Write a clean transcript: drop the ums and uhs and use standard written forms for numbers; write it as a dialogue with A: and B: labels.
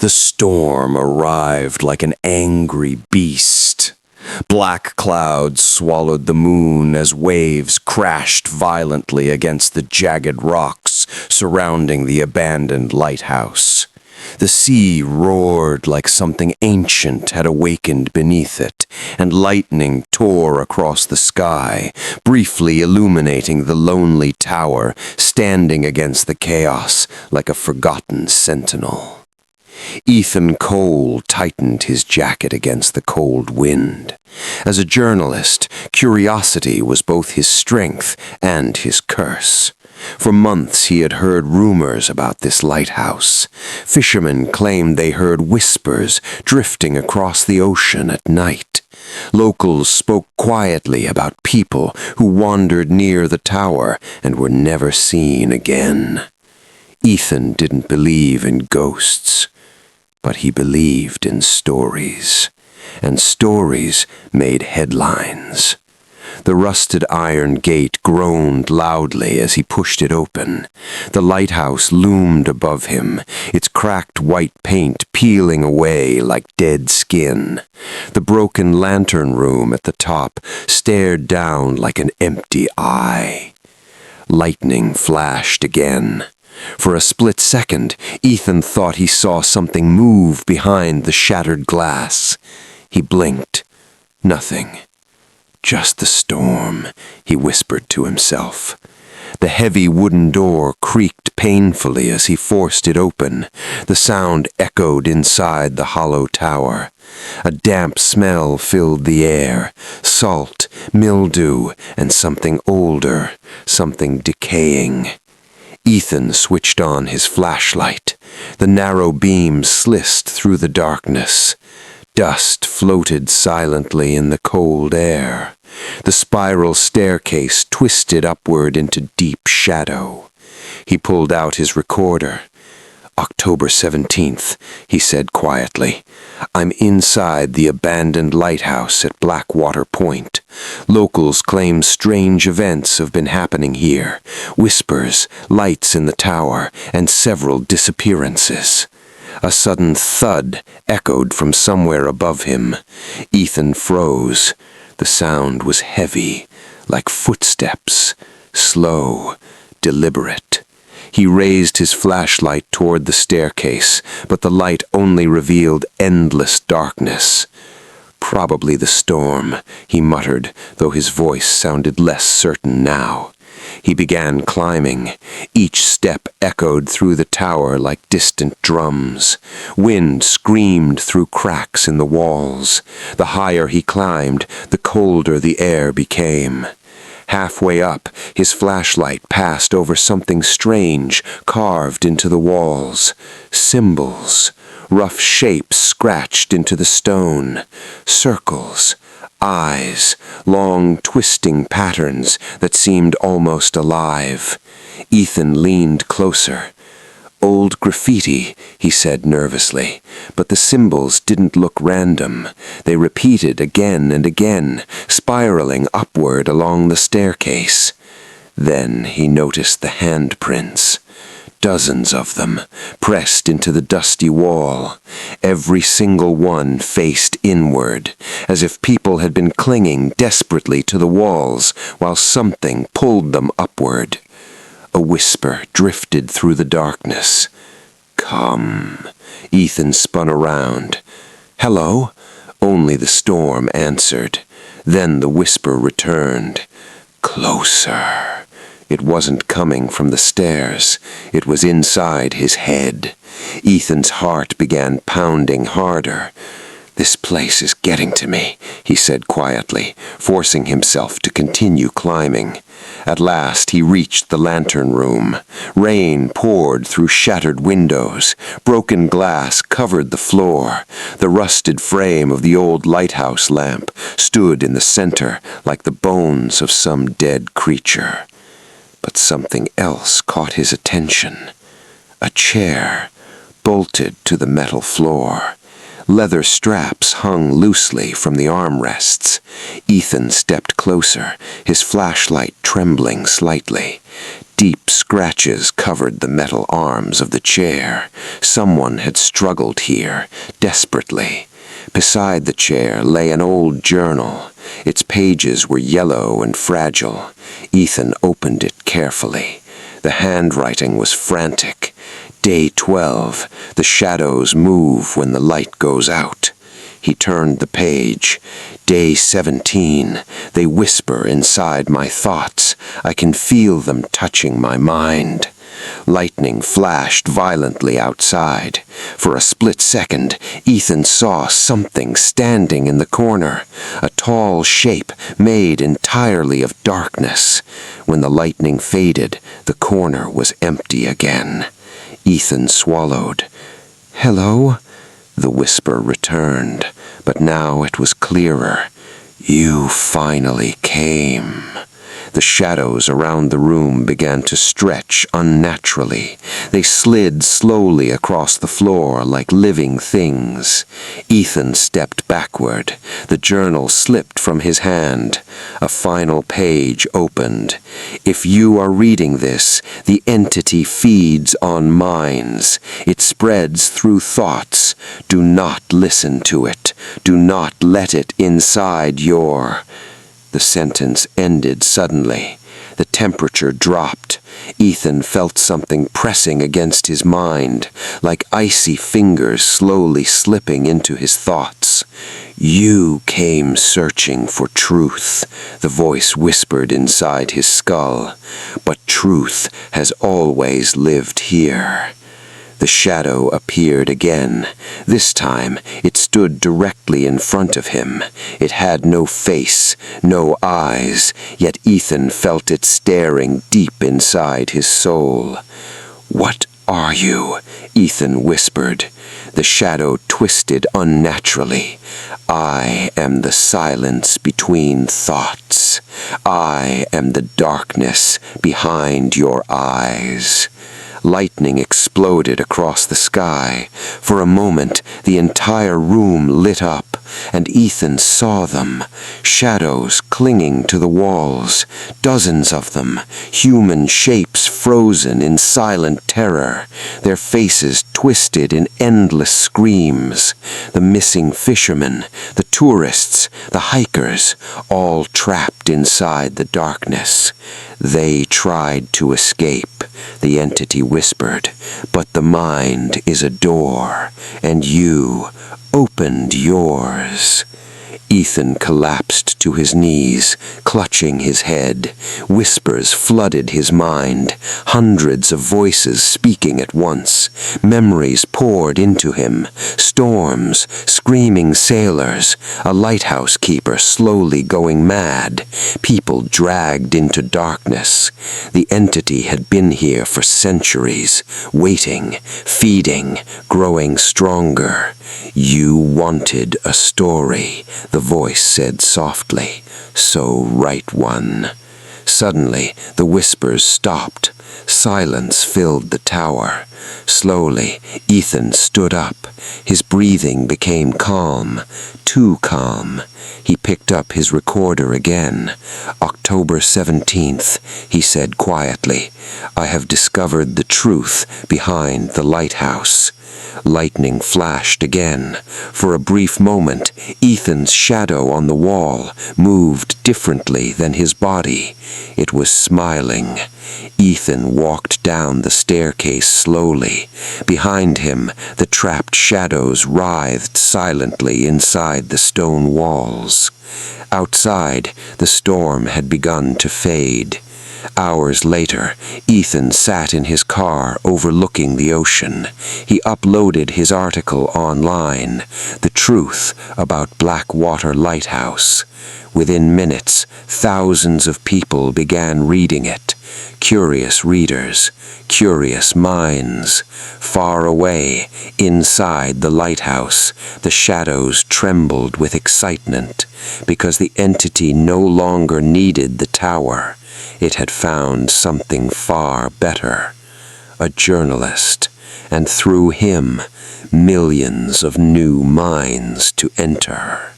A: The storm arrived like an angry beast. Black clouds swallowed the moon as waves crashed violently against the jagged rocks surrounding the abandoned lighthouse. The sea roared like something ancient had awakened beneath it, and lightning tore across the sky, briefly illuminating the lonely tower standing against the chaos like a forgotten sentinel. Ethan Cole tightened his jacket against the cold wind. As a journalist, curiosity was both his strength and his curse. For months he had heard rumors about this lighthouse. Fishermen claimed they heard whispers drifting across the ocean at night. Locals spoke quietly about people who wandered near the tower and were never seen again. Ethan didn't believe in ghosts, but he believed in stories, and stories made headlines. The rusted iron gate groaned loudly as he pushed it open. The lighthouse loomed above him, its cracked white paint peeling away like dead skin. The broken lantern room at the top stared down like an empty eye. Lightning flashed again. For a split second, Ethan thought he saw something move behind the shattered glass. He blinked. Nothing. Just the storm, he whispered to himself. The heavy wooden door creaked painfully as he forced it open. The sound echoed inside the hollow tower. A damp smell filled the air, salt, mildew, and something older, something decaying. Ethan switched on his flashlight. The narrow beam sliced through the darkness. Dust floated silently in the cold air. The spiral staircase twisted upward into deep shadow. He pulled out his recorder. October 17th, he said quietly. I'm inside the abandoned lighthouse at Blackwater Point. Locals claim strange events have been happening here. Whispers, lights in the tower, and several disappearances. A sudden thud echoed from somewhere above him. Ethan froze. The sound was heavy, like footsteps, slow, deliberate. He raised his flashlight toward the staircase, but the light only revealed endless darkness. Probably the storm, he muttered, though his voice sounded less certain now. He began climbing. Each step echoed through the tower like distant drums. Wind screamed through cracks in the walls. The higher he climbed, the colder the air became. Halfway up, his flashlight passed over something strange carved into the walls. Symbols, rough shapes scratched into the stone. Circles, eyes, long twisting patterns that seemed almost alive. Ethan leaned closer. Old graffiti, he said nervously, but the symbols didn't look random. They repeated again and again, spiraling upward along the staircase. Then he noticed the handprints. Dozens of them, pressed into the dusty wall. Every single one faced inward, as if people had been clinging desperately to the walls while something pulled them upward. A whisper drifted through the darkness. Come. Ethan spun around. Hello? Only the storm answered. Then the whisper returned. Closer. It wasn't coming from the stairs. It was inside his head. Ethan's heart began pounding harder. This place is getting to me, he said quietly, forcing himself to continue climbing. At last he reached the lantern room. Rain poured through shattered windows. Broken glass covered the floor. The rusted frame of the old lighthouse lamp stood in the center like the bones of some dead creature. But something else caught his attention. A chair, bolted to the metal floor.
B: Leather straps hung loosely from the armrests. Ethan stepped closer, his flashlight trembling slightly. Deep scratches covered the metal arms of the chair. Someone had struggled here, desperately. Beside the chair lay an old journal. Its pages were yellow and fragile. Ethan opened it carefully. The handwriting was frantic. Day 12. The shadows move when the light goes out. He turned the page. Day 17. They whisper inside my thoughts. I can feel them touching my mind. Lightning flashed violently outside. For a split second, Ethan saw something standing in the corner, a tall shape made entirely of darkness. When the lightning faded, the corner was empty again. Ethan swallowed. "Hello?" The whisper returned, but now it was clearer. "You finally came." The shadows around the room began to stretch unnaturally. They slid slowly across the floor like living things. Ethan stepped backward. The journal slipped from his hand. A final page opened. "If you are reading this, the entity feeds on minds. It spreads through thoughts. Do not listen to it. Do not let it inside your..." The sentence ended suddenly. The temperature dropped. Ethan felt something pressing against his mind, like icy fingers slowly slipping into his thoughts. "You came searching for truth," the voice whispered inside his skull. "But truth has always lived here." The shadow appeared again. This time, it stood directly in front of him. It had no face, no eyes, yet Ethan felt it staring deep inside his soul. "What are you?" Ethan whispered. The shadow twisted unnaturally. "I am the silence between thoughts. I am the darkness behind your eyes." Lightning exploded across the sky. For a moment, the entire room lit up, and Ethan saw them. Shadows clinging to the walls, dozens of them, human shapes frozen in silent terror, their faces twisted in endless screams. The missing fishermen, the tourists, the hikers, all trapped inside the darkness. "They tried to escape," the entity whispered, "but the mind is a door, and you opened yours." Ethan collapsed to his knees, clutching his head. Whispers flooded his mind, hundreds of voices speaking at once. Memories poured into him, storms, screaming sailors, a lighthouse keeper slowly going mad, people dragged into darkness. The entity had been here for centuries, waiting, feeding, growing stronger. "You wanted a story," the voice said softly. "So write one." Suddenly, the whispers stopped. Silence filled the tower. Slowly, Ethan stood up. His breathing became calm, too calm. He picked up his recorder again. "October 17th, he said quietly. "I have discovered the truth behind the lighthouse." Lightning flashed again. For a brief moment, Ethan's shadow on the wall moved differently than his body. It was smiling. Ethan walked down the staircase slowly. Behind him, the trapped shadows writhed silently inside the stone walls. Outside, the storm had begun to fade. Hours later, Ethan sat in his car overlooking the ocean. He uploaded his article online, "The Truth About Blackwater Lighthouse." Within minutes, thousands of people began reading it. Curious readers, curious minds. Far away, inside the lighthouse, the shadows trembled with excitement, because the entity no longer needed the tower. It had found something far better. a journalist, and through him, millions of new minds to enter.